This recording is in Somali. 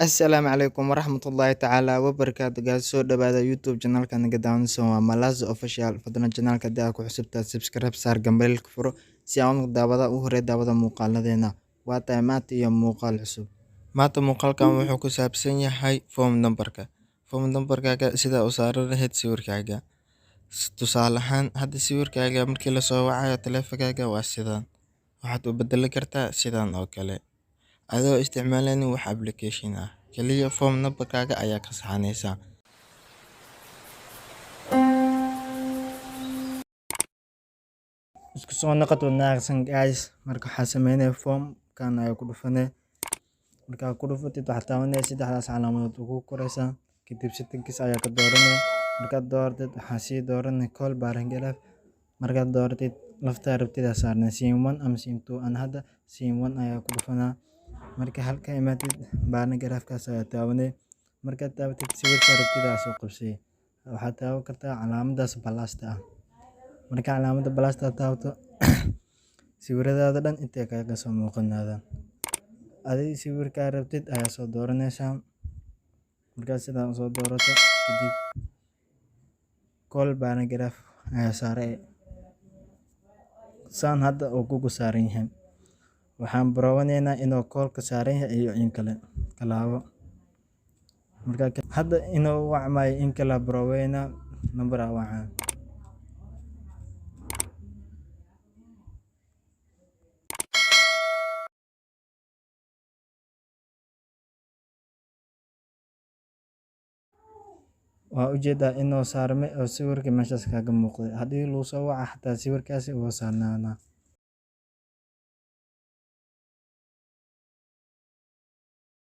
Assalaamu calaykum waraxmatullaahi tacaala wabarakaatu guys soo dhawaada YouTube channelka naga daawanaysan waa Malaza Official fadlan channelka haddii aad ku cusubtahay subscribe saar gambalelka furo si aan daawada u hore daawada muuqaaladeena waa tahay maanta iyo muuqaal cusub maanta muuqaalkan wuxuu ku saabsan yahay form numberkaaga sida u saaran lahayd sawirkaaga tusaale ahaan hadda sawirkaaga markii la soo wacayo taleefankaaga waa sidan waxaad u bedeli kartaa sidan oo kale adoo isticmaalaynin wax application ah kaliya form numberkaaga ayaa ka saxanaysa isku soo noqod wanaagsan guys marka waxaa sameynaya formkan ayaa ku dhufanay markaa ku dhufatid waxaad taabanaya saddexdaas calaamadood ugu koraysa kadib settings ayaa ka dooranaya markaad dooratid waxaa sii dooranay call paragraph markaad dooratid lafta rabtida saarnay sim1 ama sim2 aan hadda sim1 ayaa ku dhufanaa marka halka imaatid paragraphkaas ayaa taabanay markaad taabatid sawirka rabtida soo qabsay waxaad taaban kartaa calaamadaas balasta ah marka calaamada balasta taabato sawiradaada dhan intee kaga soo muuqanaadaan adiga sawirka rabtid ayaa soo dooranaysaa markaad sidaa soo doorato kadib call paragraph ayaa saaray saan hadda oo kugu saaran yahay waxaan baroonaynaa inuu callka saaran yahay iyo in kale kalaabo marka hadda inuu wacmayo in kala barooweyna number wacaan waa ujeedaa inuu saarmay oo sawirka meeshaas kaga muuqday haddii lagu soo waca xataa sawirkaasi uu saarnaana